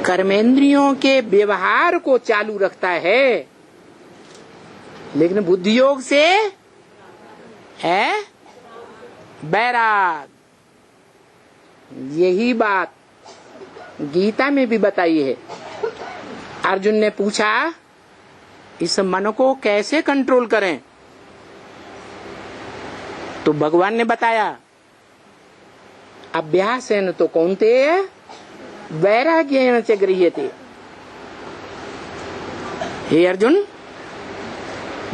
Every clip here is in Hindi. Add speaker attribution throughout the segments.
Speaker 1: कर्मेंद्रियों के व्यवहार को चालू रखता है, लेकिन बुद्धि योग से है वैराग। यही बात गीता में भी बताई है। अर्जुन ने पूछा इस मन को कैसे कंट्रोल करें, तो भगवान ने बताया अभ्यासेन तो कौन्तेय वैराग्येन च गृह्यते। हे अर्जुन,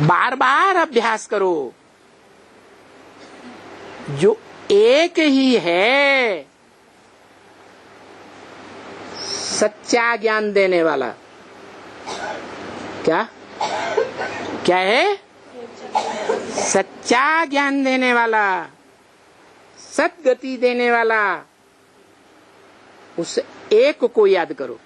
Speaker 1: बार बार अभ्यास करो। जो एक ही है सच्चा ज्ञान देने वाला। क्या क्या है? सच्चा ज्ञान देने वाला, सद्गति देने वाला। उस एक को याद करो।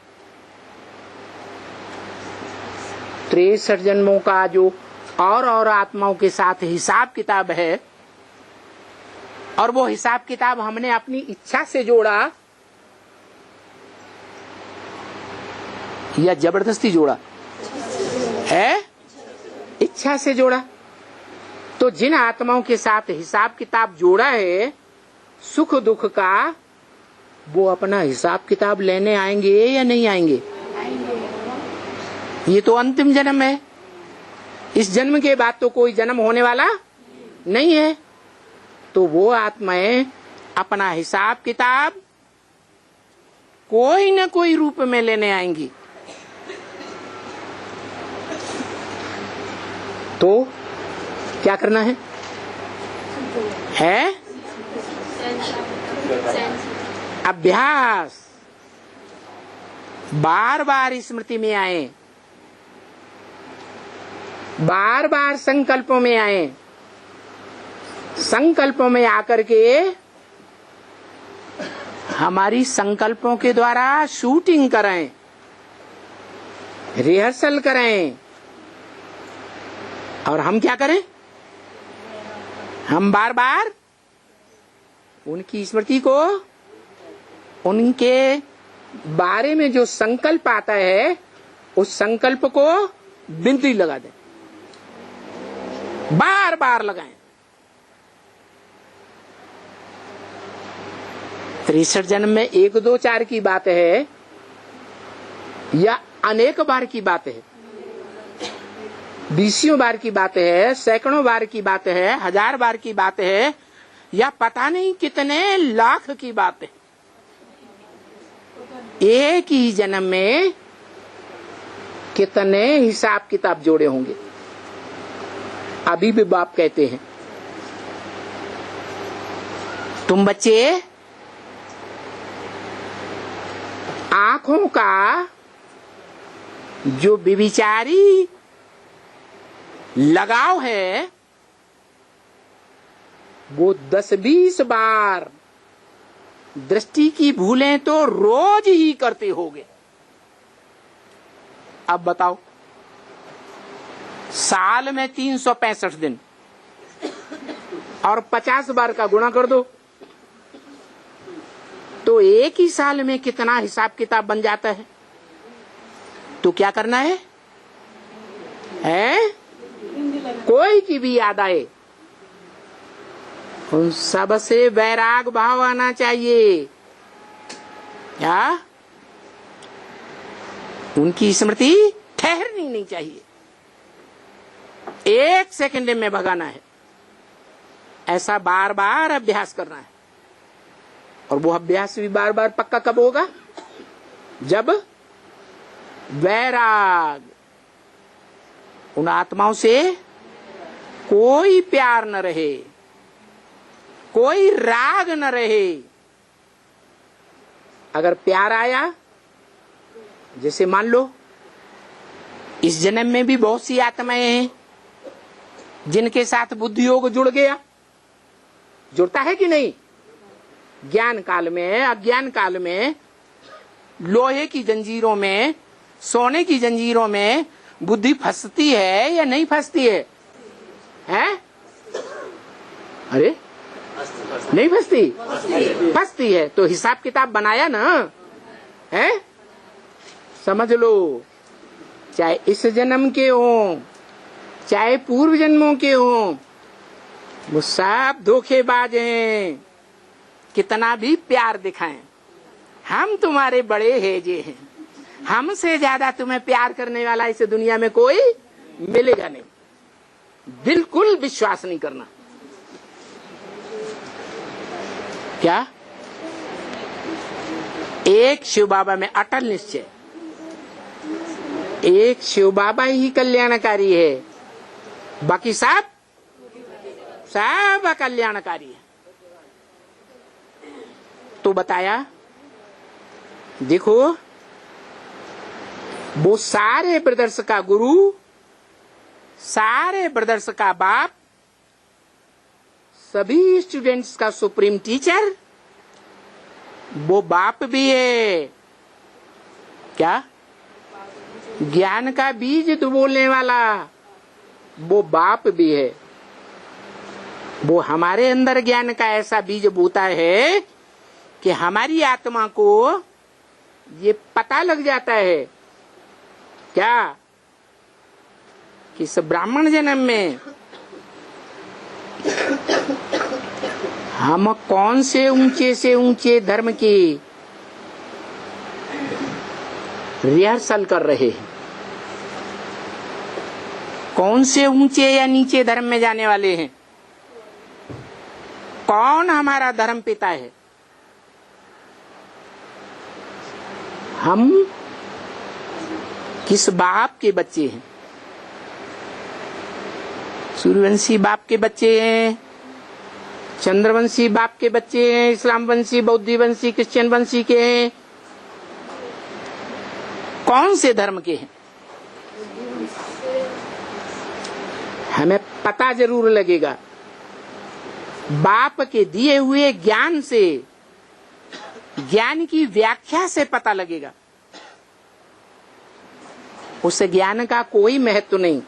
Speaker 1: 63 जन्मों का जो और आत्माओं के साथ हिसाब किताब है, और वो हिसाब किताब हमने अपनी इच्छा से जोड़ा या जबरदस्ती जोड़ा है? इच्छा से जोड़ा। तो जिन आत्माओं के साथ हिसाब किताब जोड़ा है सुख दुख का, वो अपना हिसाब किताब लेने आएंगे या नहीं आएंगे? ये तो अंतिम जन्म है। इस जन्म के बाद तो कोई जन्म होने वाला नहीं है। तो वो आत्माएं अपना हिसाब किताब कोई न कोई रूप में लेने आएंगी। तो क्या करना है? अभ्यास। बार बार स्मृति में आए, बार बार संकल्पों में आए। संकल्पों में आकर के हमारी संकल्पों के द्वारा शूटिंग करें, रिहर्सल करें। और हम क्या करें? हम बार बार उनकी स्मृति को, उनके बारे में जो संकल्प आता है उस संकल्प को बिंदी लगा दें, बार बार लगाएं। 63 जन्म में 1 2 4 की बात है या अनेक बार की बात है? 20 बार की बात है, सैकड़ों बार की बात है, 1000 बार की बात है, या पता नहीं कितने लाख की बात है? एक ही जन्म में कितने हिसाब किताब जोड़े होंगे? अभी भी बाप कहते हैं तुम बच्चे आंखों का जो विविचारी लगाव है वो 10-20 बार दृष्टि की भूलें तो रोज ही करते होगे। अब बताओ, साल में 365 दिन और 50 बार का गुणा कर दो तो एक ही साल में कितना हिसाब किताब बन जाता है। तो क्या करना है? कोई की भी याद आए उन सब से वैराग भाव आना चाहिए। क्या? उनकी स्मृति ठहरनी नहीं चाहिए, 1 सेकंड में भगाना है। ऐसा बार बार अभ्यास करना है। और वो अभ्यास भी बार बार पक्का कब होगा? जब वैराग, उन आत्माओं से कोई प्यार न रहे, कोई राग न रहे। अगर प्यार आया, जैसे मान लो इस जन्म में भी बहुत सी आत्माएं हैं जिनके साथ बुद्धि योग जुड़ गया। जुड़ता है कि नहीं? ज्ञान काल में, अज्ञान काल में, लोहे की जंजीरों में, सोने की जंजीरों में बुद्धि फंसती है या नहीं फंसती है? अरे नहीं फंसती? फंसती है। तो हिसाब किताब बनाया ना है, समझ लो। चाहे इस जन्म के हो, चाहे पूर्व जन्मों के हो, वो सब धोखेबाज हैं। कितना भी प्यार दिखाएं, हम तुम्हारे बड़े हेजे हैं, हमसे ज्यादा तुम्हें प्यार करने वाला इस दुनिया में कोई मिलेगा नहीं। बिल्कुल विश्वास नहीं करना। क्या? एक शिव बाबा में अटल निश्चय, एक शिव बाबा ही कल्याणकारी है, बाकी सब अकल्याणकारी है। तो बताया, देखो वो सारे ब्रदर्स का गुरु, सारे ब्रदर्स का बाप, सभी स्टूडेंट्स का सुप्रीम टीचर, वो बाप भी है। क्या? ज्ञान का बीज तो बोलने वाला वो बाप भी है। वो हमारे अंदर ज्ञान का ऐसा बीज बोता है कि हमारी आत्मा को ये पता लग जाता है क्या कि इस ब्राह्मण जन्म में हम कौन से ऊंचे धर्म की रिहर्सल कर रहे हैं, कौन से ऊंचे या नीचे धर्म में जाने वाले हैं, कौन हमारा धर्म पिता है। हम किस बाप के बच्चे हैं? सूर्यवंशी बाप के बच्चे हैं, चंद्रवंशी बाप के बच्चे हैं, इस्लाम वंशी, बौद्ध वंशी, क्रिश्चियन वंशी के हैं, कौन से धर्म के हैं? हमें पता जरूर लगेगा। बाप के दिए हुए ज्ञान से, ज्ञान की व्याख्या से पता लगेगा। उस ज्ञान का कोई महत्व नहीं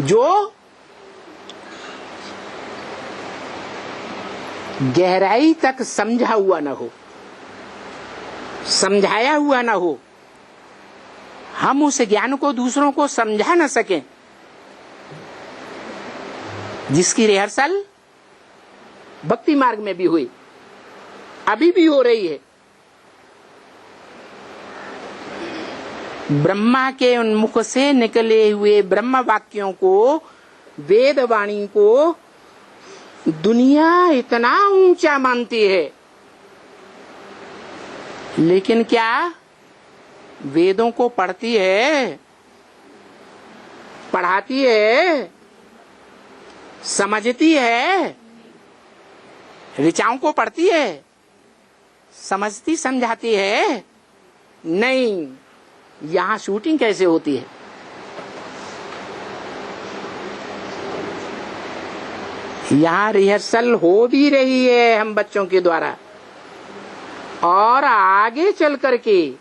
Speaker 1: जो गहराई तक समझा हुआ न हो, समझाया हुआ न हो। हम उस ज्ञान को दूसरों को समझा न सकें, जिसकी रिहर्सल भक्ति मार्ग में भी हुई, अभी भी हो रही है। ब्रह्मा के उन्मुख से निकले हुए ब्रह्म वाक्यों को, वेद वाणी को दुनिया इतना ऊंचा मानती है, लेकिन क्या वेदों को पढ़ती है, पढ़ाती है, समझती है? ऋचाओं को पढ़ती है, समझती समझाती है? नहीं। यहां शूटिंग कैसे होती है? यहां रिहर्सल हो भी रही है हम बच्चों के द्वारा, और आगे चल करके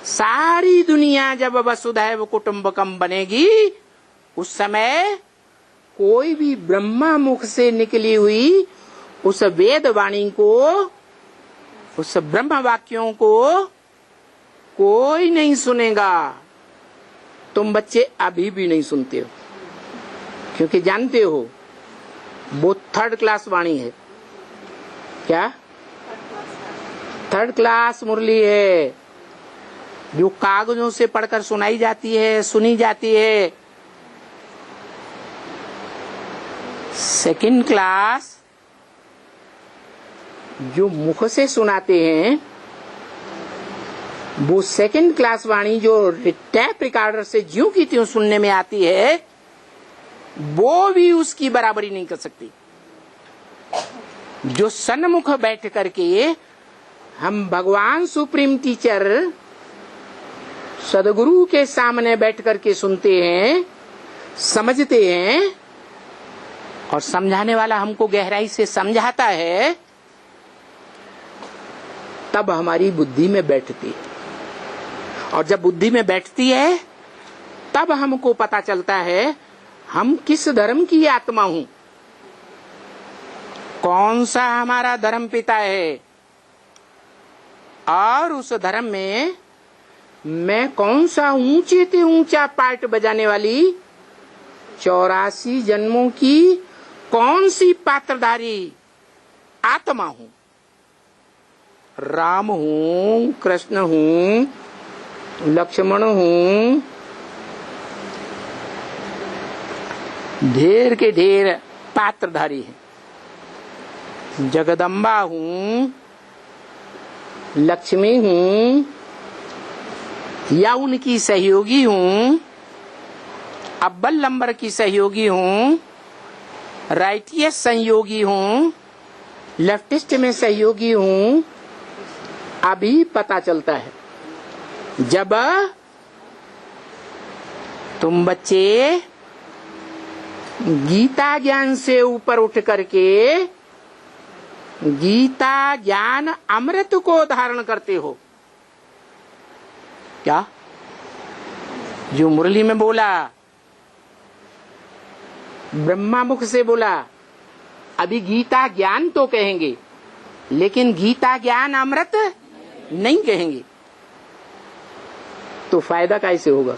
Speaker 1: सारी दुनिया जब वसुधैव कुटुंबकम बनेगी, उस समय कोई भी ब्रह्मा मुख से निकली हुई उस वेद वाणी को, उस ब्रह्म वाक्यों को कोई नहीं सुनेगा। तुम बच्चे अभी भी नहीं सुनते हो, क्योंकि जानते हो वो थर्ड क्लास वाणी है। क्या? थर्ड क्लास मुरली है, जो कागजों से पढ़कर सुनाई जाती है, सुनी जाती है। सेकंड क्लास जो मुख से सुनाते हैं, वो सेकंड क्लास वाणी जो टैप रिकॉर्डर से ज्यों की त्यों सुनने में आती है, वो भी उसकी बराबरी नहीं कर सकती। जो सन्मुख बैठ करके हम भगवान सुप्रीम टीचर सदगुरु के सामने बैठ करके सुनते हैं, समझते हैं, और समझाने वाला हमको गहराई से समझाता है, तब हमारी बुद्धि में बैठती है। और जब बुद्धि में बैठती है, तब हमको पता चलता है हम किस धर्म की आत्मा हूं। कौन सा हमारा धर्म पिता है और उस धर्म में मैं कौन सा ऊंचे से ऊंचा पार्ट बजाने वाली 84 जन्मों की कौन सी पात्रधारी आत्मा हूं। राम हूं, कृष्ण हूं, लक्ष्मण हूं, ढेर के ढेर पात्रधारी है। जगदम्बा हूं, लक्ष्मी हूं या उनकी सहयोगी हूं, अव्वल नंबर की सहयोगी हूं, राइटियस संयोगी हूं, लेफ्टिस्ट में सहयोगी हूं, अभी पता चलता है जब तुम बच्चे गीता ज्ञान से ऊपर उठ करके गीता ज्ञान अमृत को धारण करते हो। क्या जो मुरली में बोला, ब्रह्मा मुख से बोला, अभी गीता ज्ञान तो कहेंगे लेकिन गीता ज्ञान अमृत नहीं कहेंगे, तो फायदा कैसे होगा?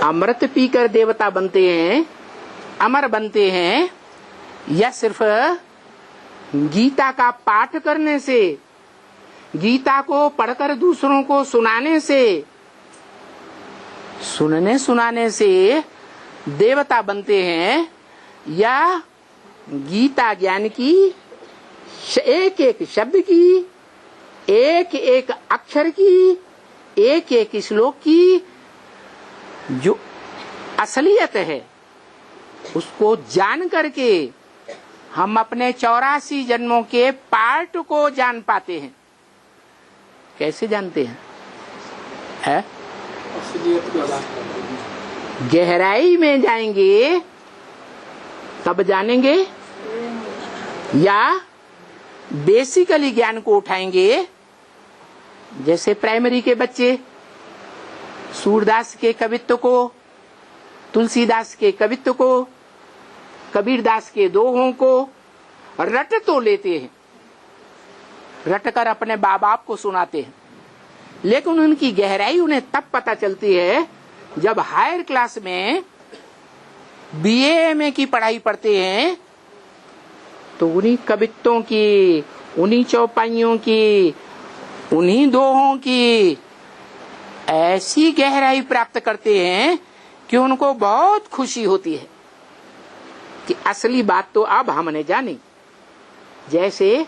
Speaker 1: अमृत पीकर देवता बनते हैं, अमर बनते हैं, या सिर्फ गीता का पाठ करने से, गीता को पढ़कर दूसरों को सुनाने से, सुनने सुनाने से देवता बनते हैं, या गीता ज्ञान की एक एक शब्द की, एक एक अक्षर की, एक एक श्लोक की जो असलियत है उसको जान करके हम अपने 84 जन्मों के पार्ट को जान पाते हैं। कैसे जानते हैं? है? गहराई में जाएंगे तब जानेंगे, या बेसिकली ज्ञान को उठाएंगे? जैसे प्राइमरी के बच्चे सूरदास के कवित्व को, तुलसीदास के कवित्व को, कबीरदास के दोहों को रट तो लेते हैं, रट कर अपने बाप बाप को सुनाते हैं, लेकिन उनकी गहराई उन्हें तब पता चलती है जब हायर क्लास में बीए एमए की पढ़ाई पढ़ते हैं, तो उन्हीं कवित्वों की, उन्हीं चौपाइयों की, उन्हीं दोहों की ऐसी गहराई प्राप्त करते हैं कि उनको बहुत खुशी होती है कि असली बात तो अब हमने जानी। जैसे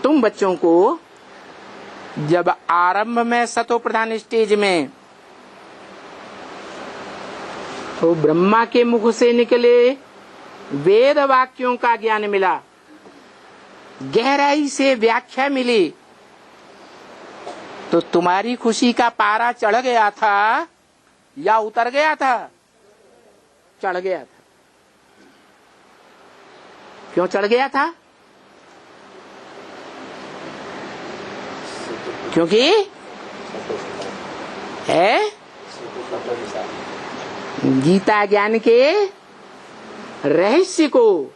Speaker 1: तुम बच्चों को जब आरंभ में सतो प्रधान स्टेज में तो ब्रह्मा के मुख से निकले वेद वाक्यों का ज्ञान मिला, गहराई से व्याख्या मिली, तो तुम्हारी खुशी का पारा चढ़ गया था या उतर गया था? चढ़ गया था। क्यों चढ़ गया था? क्योंकि है गीता ज्ञान के रहस्य को,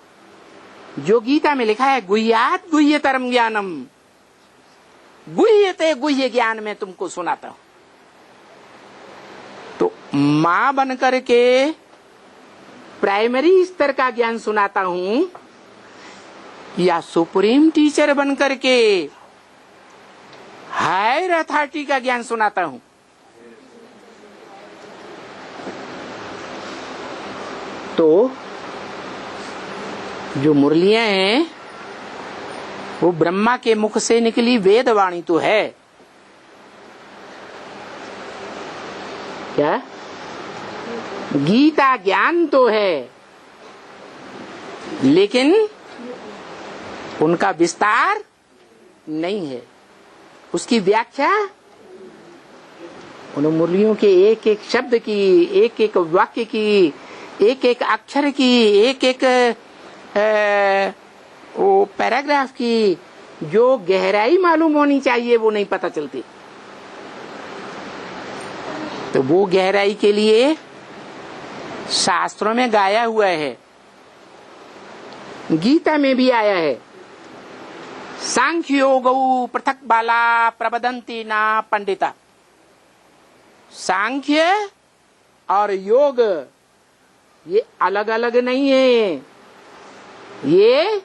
Speaker 1: जो गीता में लिखा है, गुह्यात गुह्यतरम ज्ञानम, गुह्यते गुह्य ज्ञान में तुमको सुनाता हूं। तो मां बनकर के प्राइमरी स्तर का ज्ञान सुनाता हूं, या सुप्रीम टीचर बनकर के हायर अथॉरिटी का ज्ञान सुनाता हूं? तो जो मुरलियां हैं वो ब्रह्मा के मुख से निकली वेद वाणी तो है। क्या? गीता ज्ञान तो है, लेकिन उनका विस्तार नहीं है, उसकी व्याख्या उन मुरलियों के एक एक शब्द की, एक एक वाक्य की, एक एक अक्षर की, एक एक वो पैराग्राफ की जो गहराई मालूम होनी चाहिए वो नहीं पता चलती। तो वो गहराई के लिए शास्त्रों में गाया हुआ है, गीता में भी आया है, सांख्य योगौ पृथक बाला प्रबदंती ना पंडिता। सांख्य और योग ये अलग अलग नहीं है, ये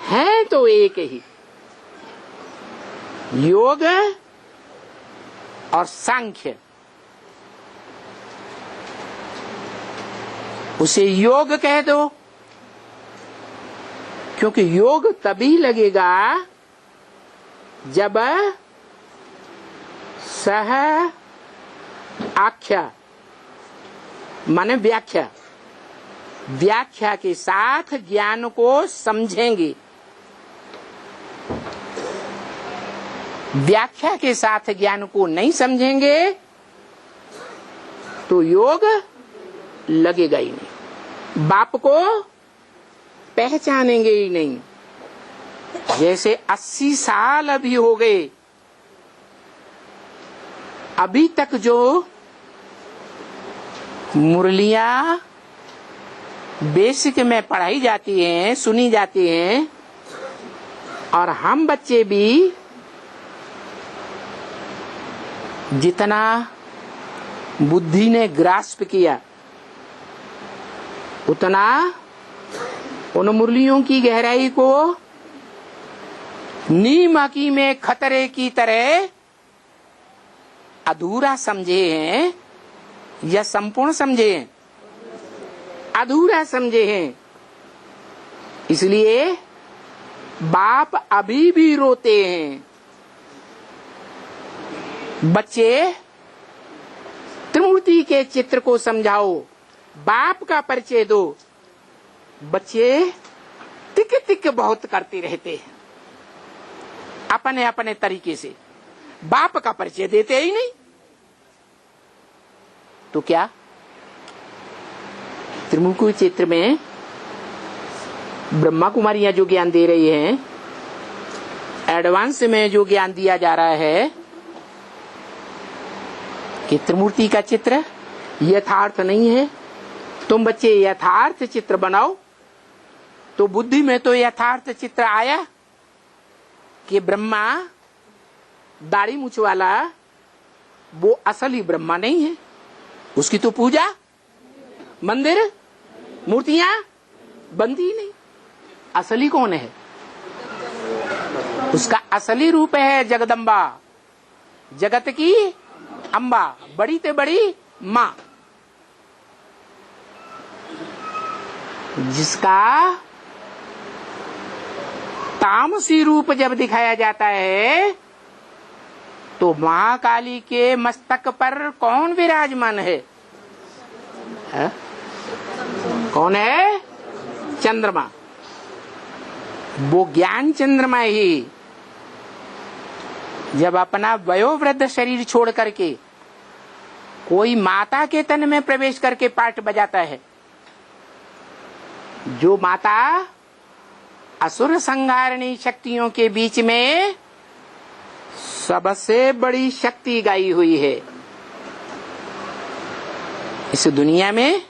Speaker 1: है तो एक ही। योग और सांख्य, उसे योग कह दो, क्योंकि योग तभी लगेगा जब सह आख्या माने व्याख्या, व्याख्या के साथ ज्ञान को समझेंगे। व्याख्या के साथ ज्ञान को नहीं समझेंगे तो योग लगेगा ही नहीं, बाप को पहचानेंगे ही नहीं। जैसे 80 साल अभी हो गए, अभी तक जो मुरलियां बेसिक में पढ़ाई जाती हैं, सुनी जाती हैं, और हम बच्चे भी जितना बुद्धि ने ग्रास्प किया उतना उन मुरलियों की गहराई को नीमकी में खतरे की तरह अधूरा समझे हैं या संपूर्ण समझे हैं? अधूरा समझे हैं। इसलिए बाप अभी भी रोते हैं। बच्चे त्रिमूर्ति के चित्र को समझाओ, बाप का परिचय दो, बच्चे तिक तिक बहुत करते रहते हैं, अपने अपने तरीके से बाप का परिचय देते ही नहीं। तो क्या त्रिमूर्ति चित्र में ब्रह्मा कुमारियां जो ज्ञान दे रही हैं, एडवांस में जो ज्ञान दिया जा रहा है कि त्रिमूर्ति का चित्र यथार्थ नहीं है, तुम बच्चे यथार्थ चित्र बनाओ। तो बुद्धि में तो यथार्थ चित्र आया कि ब्रह्मा दाढ़ी मूछ वाला वो असली ब्रह्मा नहीं है, उसकी तो पूजा मंदिर मूर्तियां बनती नहीं। असली कौन है? उसका असली रूप है जगदम्बा, जगत की अम्बा, बड़ी ते बड़ी मां, जिसका तामसी रूप जब दिखाया जाता है तो महाकाली के मस्तक पर कौन विराजमान है? कौन है? चंद्रमा। वो ज्ञान चंद्रमा ही जब अपना वयोवृद्ध शरीर छोड़ करके कोई माता के तन में प्रवेश करके पाठ बजाता है, जो माता असुर संहारणी शक्तियों के बीच में सबसे बड़ी शक्ति गाई हुई है, इस दुनिया में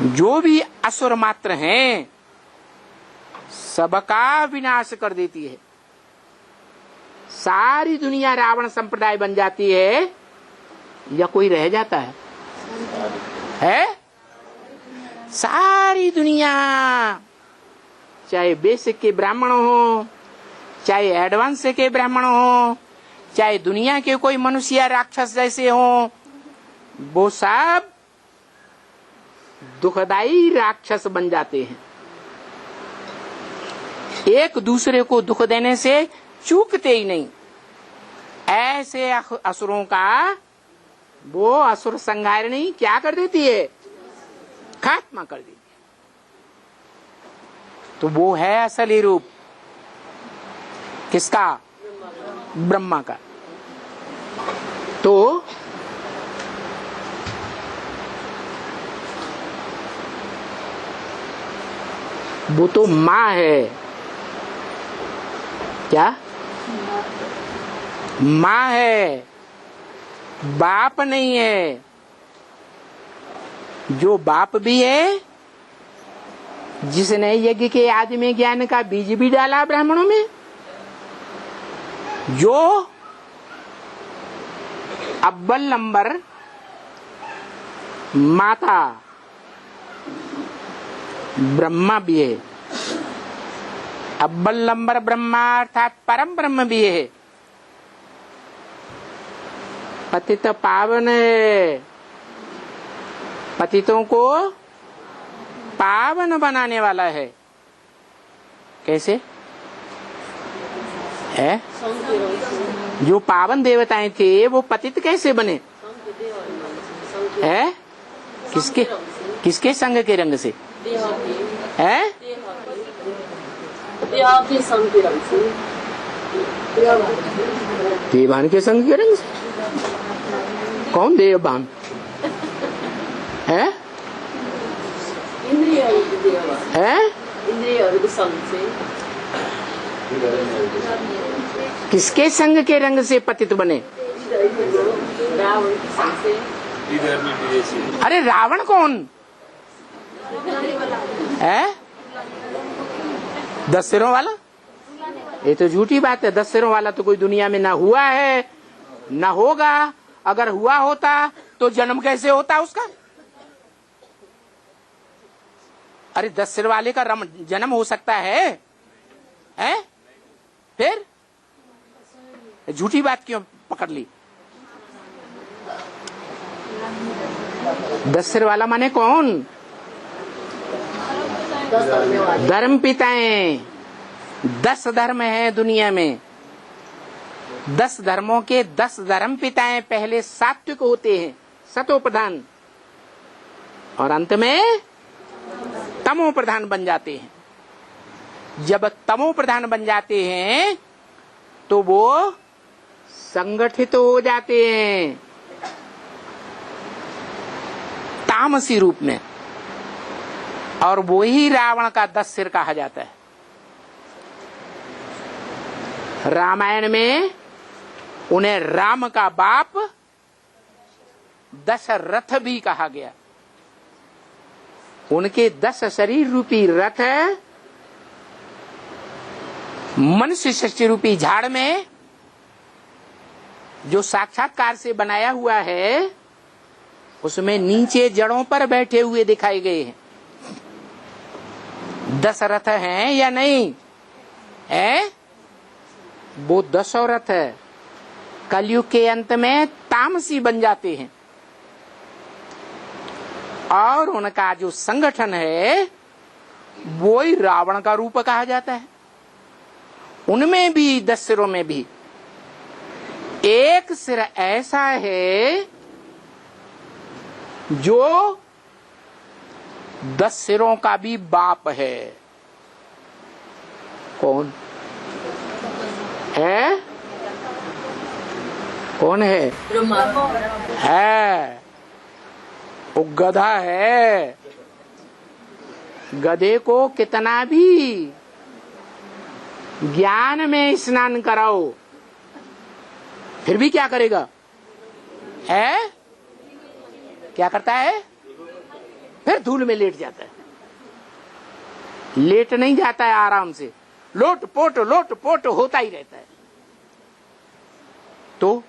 Speaker 1: जो भी असुर मात्र हैं सबका विनाश कर देती है। सारी दुनिया रावण संप्रदाय बन जाती है या कोई रह जाता है? सारी दुनिया, चाहे बेसिक के ब्राह्मण हो, चाहे एडवांस के ब्राह्मण हो, चाहे दुनिया के कोई मनुष्य राक्षस जैसे हो, वो सब दुखदाई राक्षस बन जाते हैं। एक दूसरे को दुख देने से चूकते ही नहीं। ऐसे असुरों का वो असुर संहारिणी क्या कर देती है? खात्मा कर देती है। तो वो है असली रूप किसका? ब्रह्मा का। तो वो तो माँ है। क्या? माँ है, बाप नहीं है। जो बाप भी है जिसने यज्ञ के आदि में ज्ञान का बीज भी डाला ब्राह्मणों में, जो अव्वल नंबर माता ब्रह्मा भी है, अव्वल नंबर ब्रह्मा अर्थात परम ब्रह्म भी है। पतित पावन है, पतितों को पावन बनाने वाला है। कैसे है? जो पावन देवताएं थे वो पतित कैसे बने? है किसके किसके संग के रंग से? है देवान के संग के रंग से। कौन देववान है? किसके संग के रंग से पतित बने? अरे रावण कौन है? 10 सिरों वाला? ये तो झूठी बात है। 10 सिरों वाला तो कोई दुनिया में ना हुआ है ना होगा। अगर हुआ होता तो जन्म कैसे होता उसका? अरे 10 सिर वाले का जन्म हो सकता है? फिर झूठी बात क्यों पकड़ ली? 10 सिर वाला माने कौन? धर्म पिताएं। 10 धर्म है दुनिया में। 10 धर्मों के 10 धर्म पिताएं पहले सात्विक होते हैं, सतो प्रधान, और अंत में तमो प्रधान बन जाते हैं। जब तमो प्रधान बन जाते हैं तो वो संगठित हो जाते हैं तामसी रूप में, और वो ही रावण का 10 सिर कहा जाता है। रामायण में उन्हें राम का बाप दशरथ भी कहा गया। उनके 10 शरीर रूपी रथ मनुष्य सृष्टि रूपी झाड़ में जो साक्षात्कार से बनाया हुआ है, उसमें नीचे जड़ों पर बैठे हुए दिखाए गए हैं। 10 रथ हैं या नहीं है? वो 10 रथ है। कलयुग के अंत में तामसी बन जाते हैं, और उनका जो संगठन है वो ही रावण का रूप कहा जाता है। उनमें भी 10 सिरों में भी एक सिर ऐसा है जो 10 सिरों का भी बाप है। कौन है? कौन है? है वो गधा है। गधे को कितना भी ज्ञान में स्नान कराओ फिर भी क्या करेगा? है क्या करता है? फिर धूल में लेट जाता है। लेट नहीं जाता है, आराम से लोट पोट होता ही रहता है। तो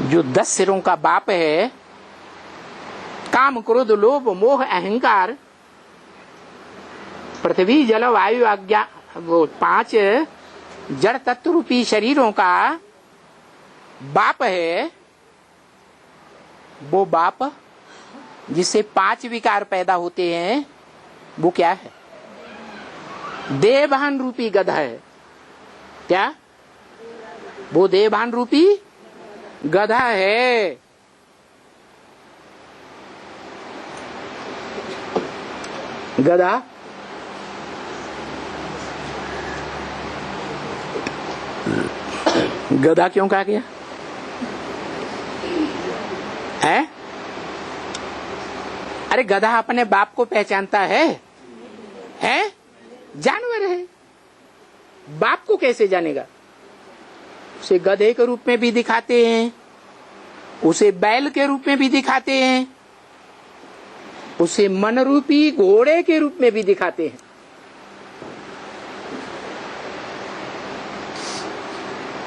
Speaker 1: जो 10 सिरों का बाप है, काम क्रोध लोभ मोह अहंकार, पृथ्वी जल वायु आज्ञा, वो 5 जड़ तत्व रूपी शरीरों का बाप है। वो बाप जिससे 5 विकार पैदा होते हैं वो क्या है? देवभान रूपी गधा है। क्या? वो देवभान रूपी गधा है। गधा गधा क्यों कहा गया है? अरे गधा अपने बाप को पहचानता है? जानवर है, बाप को कैसे जानेगा? उसे गधे के रूप में भी दिखाते हैं, उसे बैल के रूप में भी दिखाते हैं, उसे मन रूपी घोड़े के रूप में भी दिखाते हैं।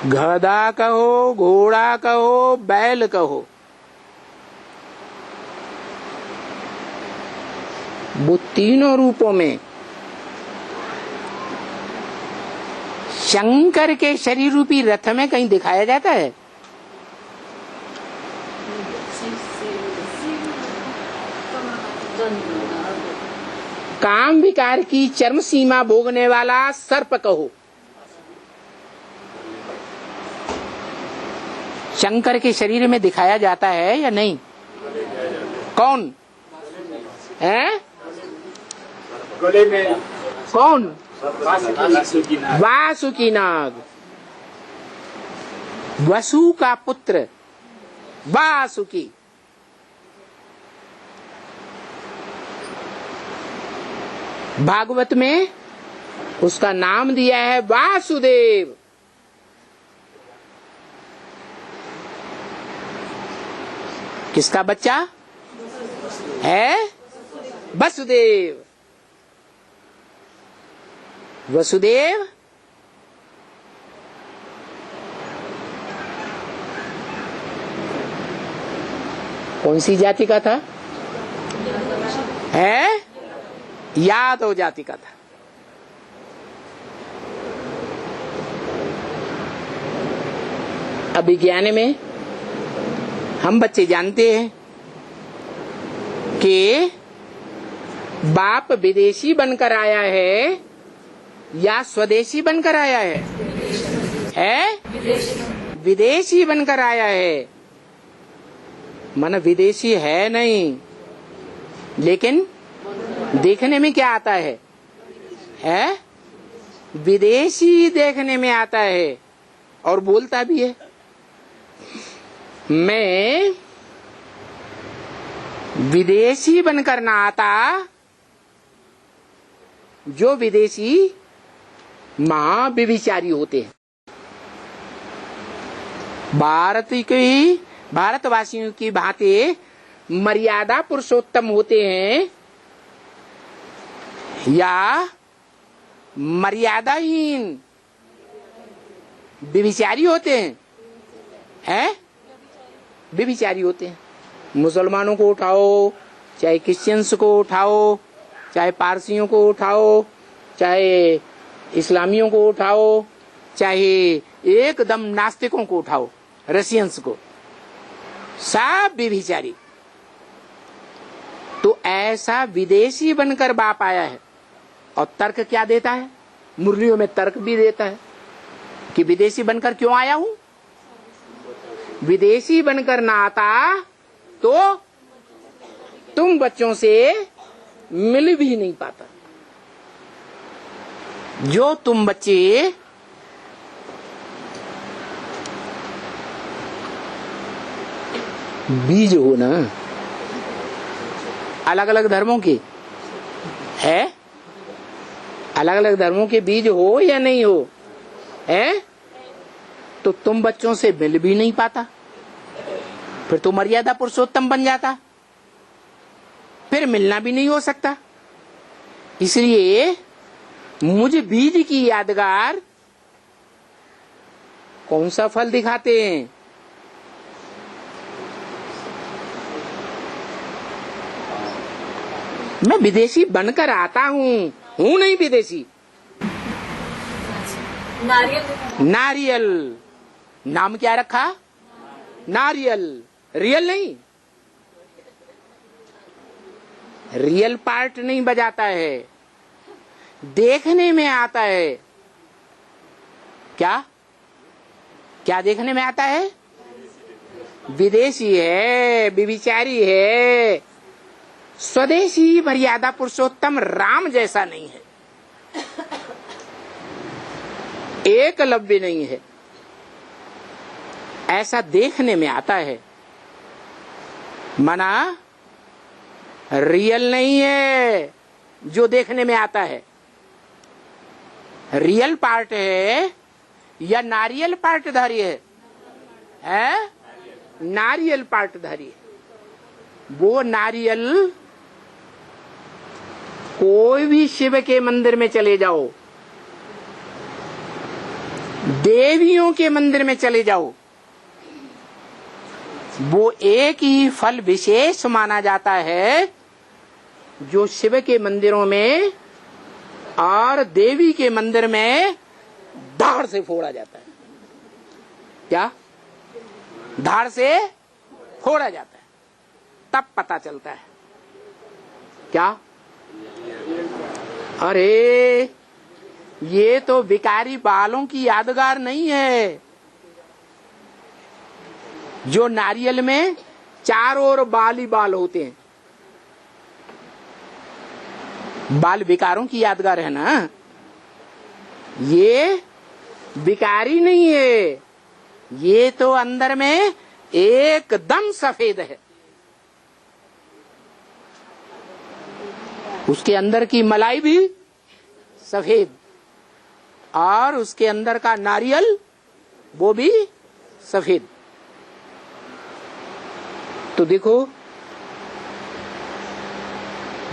Speaker 1: गधा कहो, घोड़ा कहो, बैल कहो, वो तीनों रूपों में शंकर के शरीर रूपी रथ में कहीं दिखाया जाता है? काम विकार की चरम सीमा भोगने वाला सर्प कहो, शंकर के शरीर में दिखाया जाता है या नहीं? कौन है?
Speaker 2: गले में
Speaker 1: कौन?
Speaker 2: वासुकी
Speaker 1: नाग, वसु का पुत्र वासुकी। भागवत में उसका नाम दिया है वासुदेव। किसका बच्चा है? वसुदेव। वसुदेव कौन सी जाति का था? है? यादव जाति का था। अभिज्ञान में हम बच्चे जानते हैं कि बाप विदेशी बनकर आया है या स्वदेशी बनकर आया है? विदेशी बनकर आया है। मन विदेशी है नहीं, लेकिन देखने में क्या आता है? विदेशी देखने में आता है और बोलता भी है। मैं विदेशी बनकर ना आता, जो विदेशी महाव्यभिचारी होते हैं। भारतवासियों की भांति मर्यादा पुरुषोत्तम होते हैं या मर्यादाहीन व्यभिचारी होते हैं? व्यभिचारी होते हैं। मुसलमानों को उठाओ, चाहे क्रिश्चियंस को उठाओ, चाहे पारसियों को उठाओ, चाहे इस्लामियों को उठाओ, चाहे एकदम नास्तिकों को उठाओ, रशियंस को, सब व्यभिचारी। तो ऐसा विदेशी बनकर बाप आया है। और तर्क क्या देता है? मुरलियों में तर्क भी देता है कि विदेशी बनकर क्यों आया हूं? विदेशी बनकर ना आता तो तुम बच्चों से मिल भी नहीं पाता। जो तुम बच्चे बीज हो ना, अलग अलग धर्मों के है, अलग अलग धर्मों के बीज हो या नहीं हो, है तो तुम बच्चों से मिल भी नहीं पाता। फिर तो मर्यादा पुरुषोत्तम बन जाता, फिर मिलना भी नहीं हो सकता। इसलिए मुझे बीज की यादगार कौन सा फल दिखाते हैं? मैं विदेशी बनकर आता हूँ नहीं विदेशी। नारियल नाम क्या रखा? नारियल। रियल नहीं, रियल पार्ट नहीं बजाता है, देखने में आता है। क्या क्या देखने में आता है? विदेशी है, व्यभिचारी है। स्वदेशी मर्यादा पुरुषोत्तम राम जैसा नहीं है, एकलव्य नहीं है, ऐसा देखने में आता है। मना रियल नहीं है जो देखने में आता है। रियल पार्ट है या नारियल पार्टधारी है? नारियल पार्टधारी है। वो नारियल कोई भी शिव के मंदिर में चले जाओ, देवियों के मंदिर में चले जाओ, वो एक ही फल विशेष माना जाता है जो शिव के मंदिरों में और देवी के मंदिर में धाड़ से फोड़ा जाता है। क्या? धाड़ से फोड़ा जाता है, तब पता चलता है। क्या? अरे ये तो भिखारी बालों की यादगार नहीं है, जो नारियल में चारों ओर बाल ही बाल होते हैं, बाल भिखारों की यादगार है ना। ये भिखारी नहीं है, ये तो अंदर में एकदम सफेद है। उसके अंदर की मलाई भी सफेद और उसके अंदर का नारियल वो भी सफेद। तो देखो,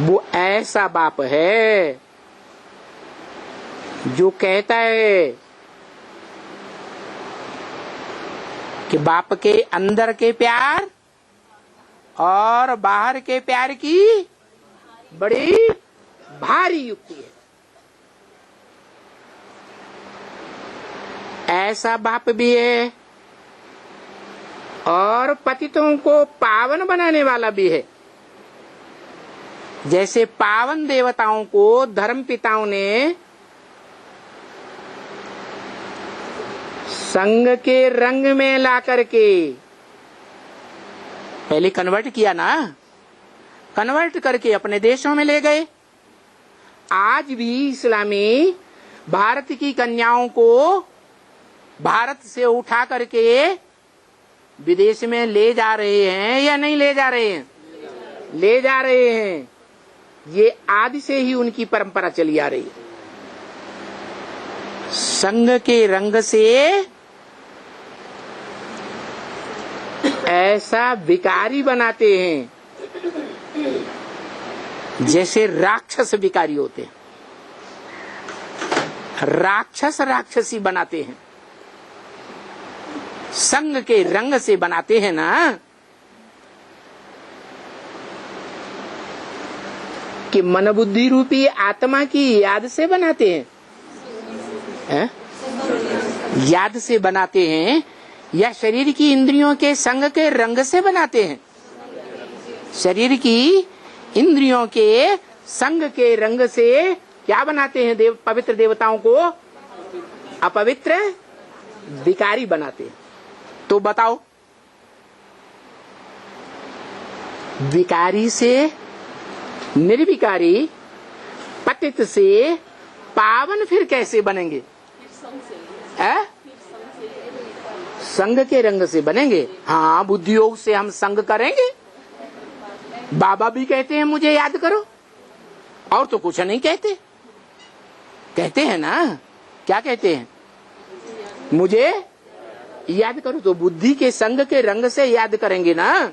Speaker 1: वो ऐसा बाप है जो कहता है कि बाप के अंदर के प्यार और बाहर के प्यार की बड़ी भारी युक्ति है। ऐसा बाप भी है और पतितों को पावन बनाने वाला भी है। जैसे पावन देवताओं को धर्म पिताओं ने संग के रंग में ला करके पहले कन्वर्ट किया ना, कन्वर्ट करके अपने देशों में ले गए। आज भी इस्लामी भारत की कन्याओं को भारत से उठा करके विदेश में ले जा रहे हैं या नहीं ले जा रहे हैं? ले जा रहे हैं। ये आदि से ही उनकी परंपरा चली आ रही है। संग के रंग से ऐसा भिखारी बनाते हैं जैसे राक्षस भिखारी होते हैं, राक्षस राक्षसी बनाते हैं। संग के रंग से बनाते हैं ना, कि मन बुद्धि रूपी आत्मा की याद से बनाते हैं, याद से बनाते हैं या शरीर की इंद्रियों के संग के रंग से बनाते हैं? शरीर की इंद्रियों के संग के रंग से क्या बनाते हैं? पवित्र देवताओं को अपवित्र भिखारी बनाते हैं। तो बताओ, भिखारी से निर्विकारी, पतित से पावन फिर कैसे बनेंगे? संग के रंग से बनेंगे। हाँ, बुद्धि योग से हम संग करेंगे। बाबा भी कहते हैं मुझे याद करो, और तो कुछ नहीं कहते। कहते हैं ना, क्या कहते हैं? मुझे याद करो। तो बुद्धि के संग के रंग से याद करेंगे ना,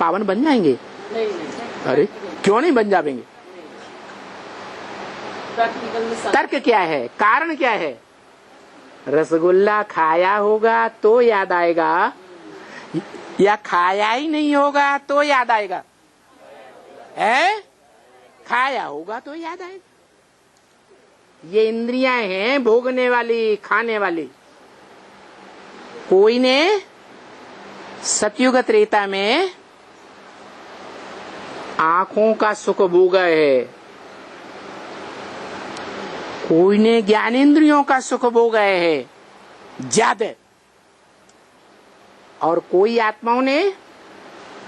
Speaker 1: पावन बन जाएंगे? अरे क्यों नहीं बन जाएंगे? तर्क क्या है? कारण क्या है? रसगुल्ला खाया होगा तो याद आएगा, या खाया ही नहीं होगा तो याद आएगा? खाया होगा तो याद आएगा। ये इंद्रियां हैं भोगने वाली, खाने वाली। कोई ने सतयुग त्रेता में आंखों का सुख भोगा है, कोई ने ज्ञानेंद्रियों का सुख भोगा है ज्यादा, और कोई आत्माओं ने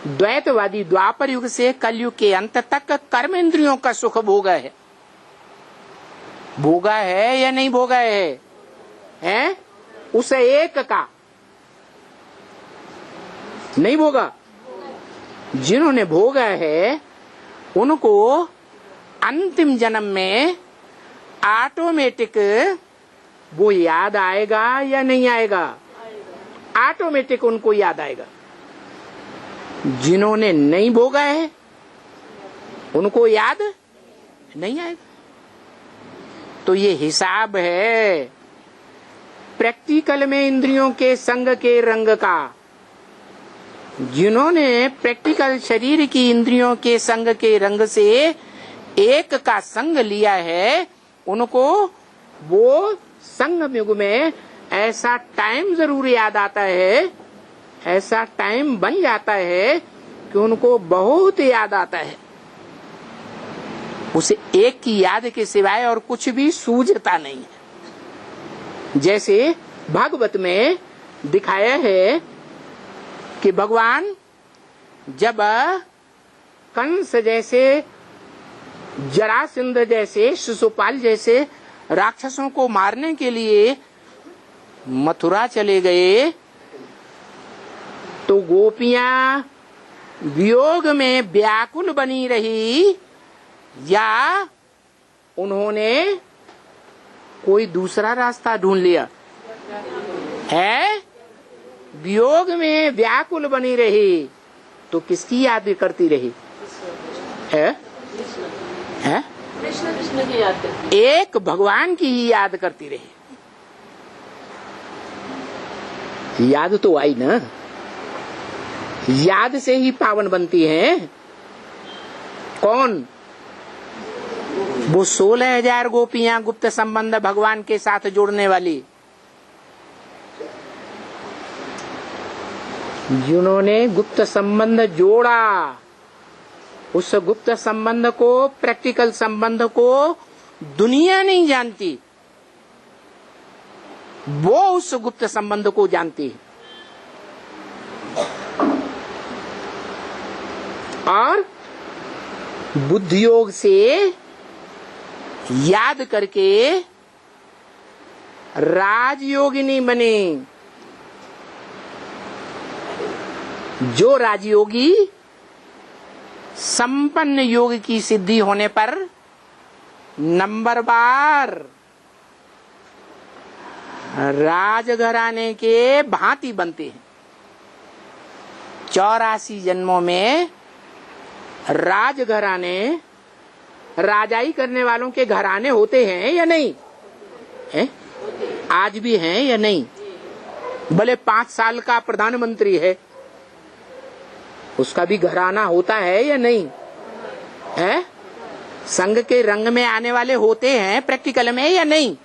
Speaker 1: द्वैतवादी द्वापर युग से कलयुग के अंत तक कर्मेंद्रियों का सुख भोगा है। भोगा है या नहीं भोगा है? हैं? उस एक का नहीं भोगा। जिन्होंने भोगा है उनको अंतिम जन्म में ऑटोमेटिक वो याद आएगा या नहीं आएगा? ऑटोमेटिक उनको याद आएगा। जिन्होंने नहीं भोगा है उनको याद नहीं आएगा। तो ये हिसाब है प्रैक्टिकल में इंद्रियों के संग के रंग का। जिन्होंने प्रैक्टिकल शरीर की इंद्रियों के संग के रंग से एक का संग लिया है, उनको वो संग युग में ऐसा टाइम जरूर याद आता है, ऐसा टाइम बन जाता है कि उनको बहुत याद आता है। उसे एक की याद के सिवाय और कुछ भी सूझता नहीं है। जैसे भागवत में दिखाया है कि भगवान जब कंस जैसे, जरासंध जैसे, शिशुपाल जैसे राक्षसों को मारने के लिए मथुरा चले गए, तो गोपियां वियोग में व्याकुल बनी रही, या उन्होंने कोई दूसरा रास्ता ढूंढ लिया है? वियोग में व्याकुल बनी रही तो किसकी याद करती रही है?
Speaker 3: कृष्ण की याद करती,
Speaker 1: एक भगवान की ही याद करती रही। याद तो आई ना, याद से ही पावन बनती है। कौन? वो 16,000 गोपियां गुप्त संबंध भगवान के साथ जोड़ने वाली, जिन्होंने गुप्त संबंध जोड़ा। उस गुप्त संबंध को, प्रैक्टिकल संबंध को दुनिया नहीं जानती, वो उस गुप्त संबंध को जानती है। और बुद्धि योग से याद करके राजयोगिनी बने। जो राजयोगी संपन्न योग की सिद्धि होने पर नंबरवार राजघराने के भांति बनते हैं। 84 जन्मों में राजघराने, राजाई करने वालों के घराने होते हैं या नहीं है? आज भी हैं या नहीं? भले 5 साल का प्रधानमंत्री है, उसका भी घराना होता है या नहीं है? संघ के रंग में आने वाले होते हैं प्रैक्टिकल में या नहीं?